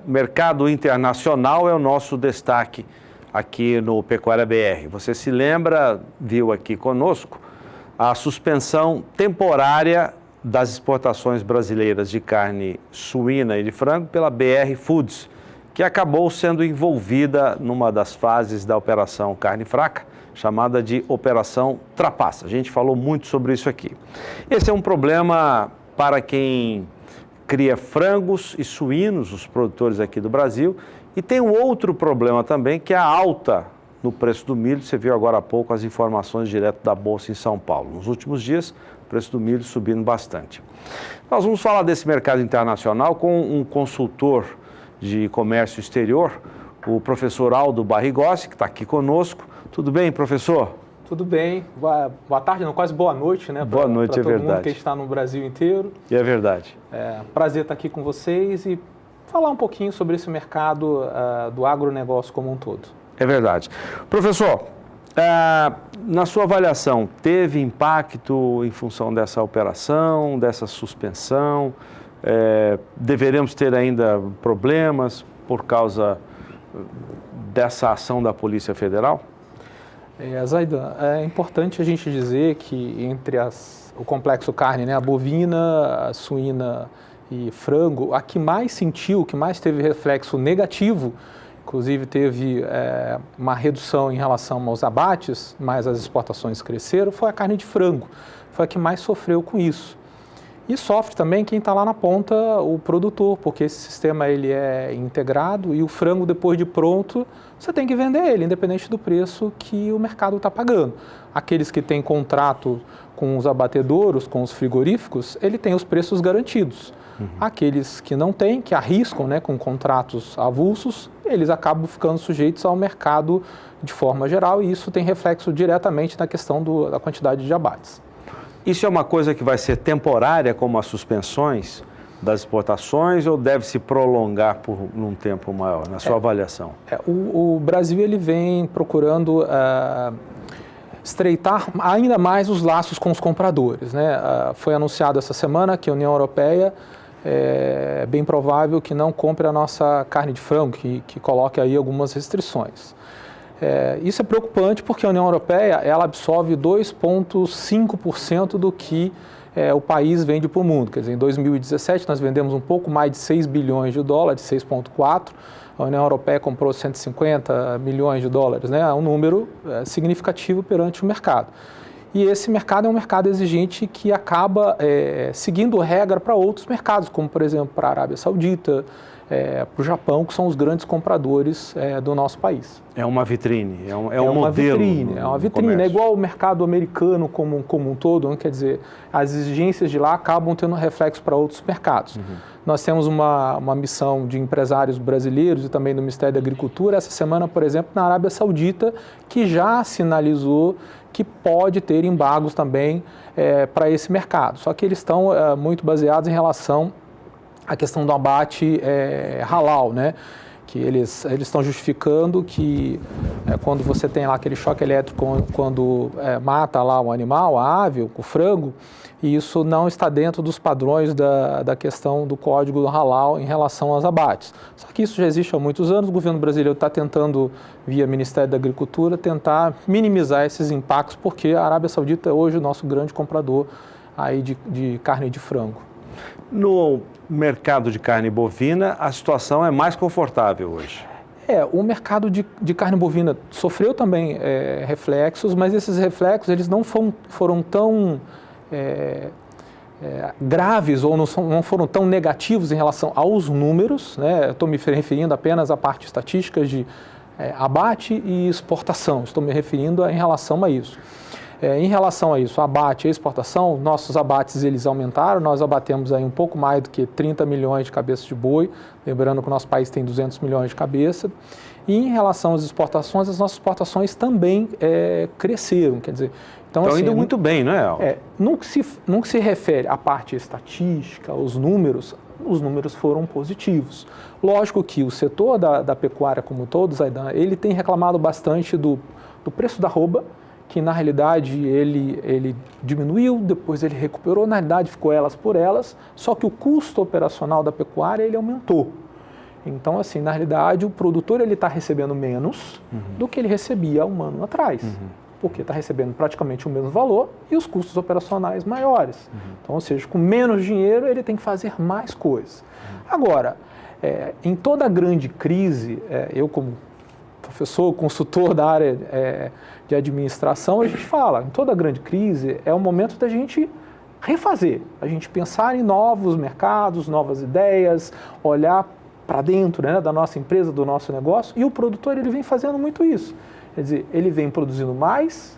Mercado internacional é o nosso destaque aqui no Pecuária BR. Você se lembra, viu aqui conosco, a suspensão temporária das exportações brasileiras de carne suína e de frango pela BR Foods, que acabou sendo envolvida numa das fases da Operação Carne Fraca, chamada de Operação Trapaça. A gente falou muito sobre isso aqui. Esse é um problema para quem cria frangos e suínos, os produtores aqui do Brasil, e tem um outro problema também, que é a alta no preço do milho. Você viu agora há pouco as informações direto da Bolsa em São Paulo. Nos últimos dias, o preço do milho subindo bastante. Nós vamos falar desse mercado internacional com um consultor de comércio exterior, o professor Aldo Barrigossi, que está aqui conosco. Tudo bem, professor? Tudo bem. Boa tarde, não, quase boa noite, né? Boa noite, é verdade. Todo mundo que está no Brasil inteiro. E é verdade. Prazer estar aqui com vocês e falar um pouquinho sobre esse mercado do agronegócio como um todo. É verdade. Professor, na sua avaliação, teve impacto em função dessa operação, dessa suspensão? Deveremos ter ainda problemas por causa dessa ação da Polícia Federal? Zaidan, é importante a gente dizer que entre o complexo carne, né, a bovina, a suína e frango, a que mais sentiu, que mais teve reflexo negativo, inclusive teve uma redução em relação aos abates, mas as exportações cresceram, foi a carne de frango, foi a que mais sofreu com isso. E sofre também quem está lá na ponta, o produtor, porque esse sistema ele é integrado e o frango, depois de pronto, você tem que vender ele, independente do preço que o mercado está pagando. Aqueles que têm contrato com os abatedouros, com os frigoríficos, ele tem os preços garantidos. Aqueles que não têm, que arriscam, né, com contratos avulsos, eles acabam ficando sujeitos ao mercado de forma geral e isso tem reflexo diretamente na questão da quantidade de abates. Isso é uma coisa que vai ser temporária, como as suspensões das exportações, ou deve se prolongar por um tempo maior, na sua avaliação? O Brasil ele vem procurando estreitar ainda mais os laços com os compradores, né? Foi anunciado essa semana que a União Europeia é bem provável que não compre a nossa carne de frango, que coloque aí algumas restrições. Isso é preocupante porque a União Europeia ela absorve 2,5% do que o país vende para o mundo. Quer dizer, em 2017 nós vendemos um pouco mais de 6 bilhões de dólares, 6,4. A União Europeia comprou 150 milhões de dólares, né? É um número significativo perante o mercado. E esse mercado é um mercado exigente que acaba seguindo regra para outros mercados, como por exemplo para a Arábia Saudita, para o Japão, que são os grandes compradores do nosso país. É uma vitrine, é um modelo. É uma vitrine, é igual o mercado americano como um todo, quer dizer, as exigências de lá acabam tendo reflexo para outros mercados. Nós temos uma missão de empresários brasileiros e também do Ministério da Agricultura, essa semana, por exemplo, na Arábia Saudita, que já sinalizou que pode ter embargos também para esse mercado. Só que eles estão muito baseados em relação a questão do abate halal, né? Que eles estão justificando que quando você tem lá aquele choque elétrico, quando mata lá o animal, a ave, o frango, e isso não está dentro dos padrões da questão do código do halal em relação aos abates. Só que isso já existe há muitos anos, o governo brasileiro está tentando, via Ministério da Agricultura, tentar minimizar esses impactos, porque a Arábia Saudita é hoje o nosso grande comprador aí de carne de frango. No mercado de carne bovina, a situação é mais confortável hoje. O mercado de carne bovina sofreu também reflexos, mas esses reflexos eles não foram tão graves ou não foram tão negativos em relação aos números, né? Estou me referindo apenas à parte estatística de abate e exportação, estou me referindo em relação a isso. Em relação a isso, abate e exportação, nossos abates eles aumentaram, nós abatemos aí um pouco mais do que 30 milhões de cabeças de boi, lembrando que o nosso país tem 200 milhões de cabeças. E em relação às exportações, as nossas exportações também cresceram, quer dizer... Então assim, indo muito bem, não é? No que se refere à parte estatística, os números foram positivos. Lógico que o setor da pecuária como um todo, Zaidan, ele tem reclamado bastante do preço da arroba, que na realidade ele diminuiu, depois ele recuperou, na realidade ficou elas por elas, só que o custo operacional da pecuária ele aumentou. Então, assim, na realidade, o produtor está recebendo menos do que ele recebia um ano atrás, porque está recebendo praticamente o mesmo valor e os custos operacionais maiores. Então, ou seja, com menos dinheiro, ele tem que fazer mais coisas. Agora, em toda grande crise, eu como professor, consultor da área de administração, a gente fala, em toda grande crise é o momento da gente refazer, a gente pensar em novos mercados, novas ideias, olhar para dentro, né, da nossa empresa, do nosso negócio, e o produtor ele vem fazendo muito isso. Quer dizer, ele vem produzindo mais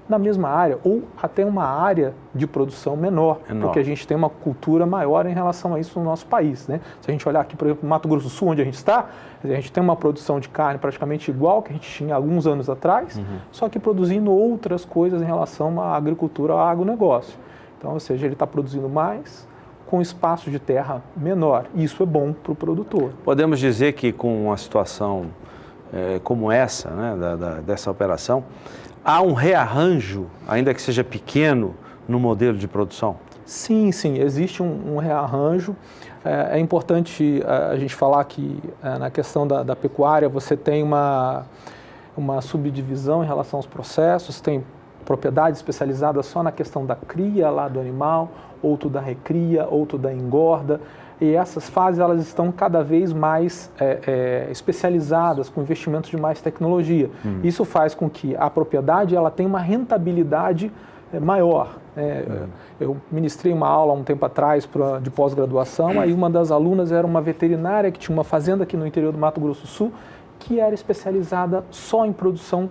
na mesma área, ou até uma área de produção menor, porque a gente tem uma cultura maior em relação a isso no nosso país, né? Se a gente olhar aqui, por exemplo, no Mato Grosso do Sul, onde a gente está, a gente tem uma produção de carne praticamente igual que a gente tinha alguns anos atrás, só que produzindo outras coisas em relação à agricultura, ao agronegócio. Então, ou seja, ele está produzindo mais com espaço de terra menor. Isso é bom para o produtor. Podemos dizer que com uma situação como essa, né, dessa operação, há um rearranjo, ainda que seja pequeno, no modelo de produção? Sim, existe um rearranjo. É importante a gente falar que na questão da pecuária você tem uma subdivisão em relação aos processos, tem propriedade especializada só na questão da cria lá do animal, outro da recria, outro da engorda, e essas fases elas estão cada vez mais especializadas, com investimentos de mais tecnologia. Isso faz com que a propriedade ela tenha uma rentabilidade maior. Eu ministrei uma aula há um tempo atrás de pós-graduação, aí uma das alunas era uma veterinária que tinha uma fazenda aqui no interior do Mato Grosso do Sul, que era especializada só em produção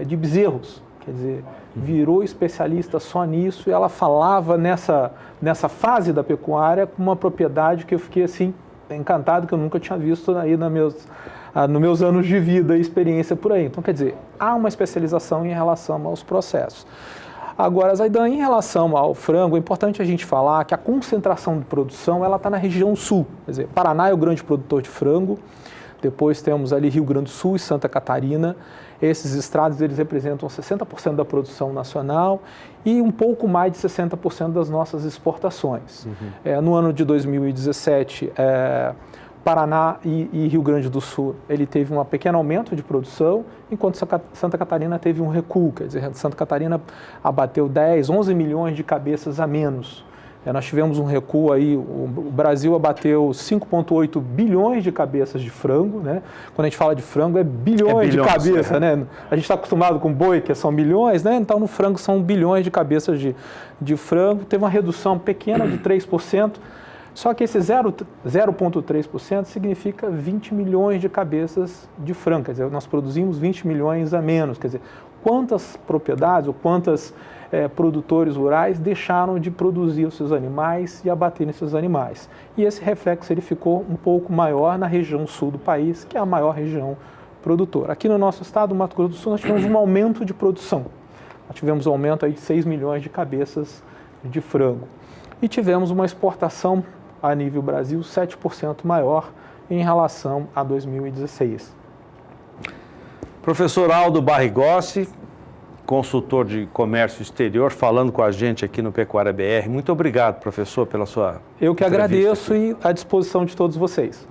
de bezerros. Quer dizer, virou especialista só nisso e ela falava nessa fase da pecuária com uma propriedade que eu fiquei assim encantado, que eu nunca tinha visto aí nos meus anos de vida e experiência por aí. Então, quer dizer, há uma especialização em relação aos processos. Agora, Zaidan, em relação ao frango, é importante a gente falar que a concentração de produção ela está na região sul. Quer dizer, Paraná é o grande produtor de frango, depois temos ali Rio Grande do Sul e Santa Catarina. Esses estados eles representam 60% da produção nacional e um pouco mais de 60% das nossas exportações. No ano de 2017, Paraná e Rio Grande do Sul ele teve um pequeno aumento de produção, enquanto Santa Catarina teve um recuo. Quer dizer, Santa Catarina abateu 10, 11 milhões de cabeças a menos. Nós tivemos um recuo aí, o Brasil abateu 5,8 bilhões de cabeças de frango, né? Quando a gente fala de frango é bilhões de cabeças, né? A gente está acostumado com boi, que são milhões, né? Então no frango são bilhões de cabeças de frango. Teve uma redução pequena de 3%, só que esse 0,3% significa 20 milhões de cabeças de frango, quer dizer, nós produzimos 20 milhões a menos, quer dizer, quantas propriedades ou quantos produtores rurais deixaram de produzir os seus animais e abater esses animais. E esse reflexo ele ficou um pouco maior na região sul do país, que é a maior região produtora. Aqui no nosso estado, Mato Grosso do Sul, nós tivemos um aumento de produção. Nós tivemos um aumento aí de 6 milhões de cabeças de frango. E tivemos uma exportação a nível Brasil 7% maior em relação a 2016. Professor Aldo Barrigossi, consultor de comércio exterior, falando com a gente aqui no Pecuária BR. Muito obrigado, professor, pela sua Eu que entrevista agradeço aqui. E à disposição de todos vocês.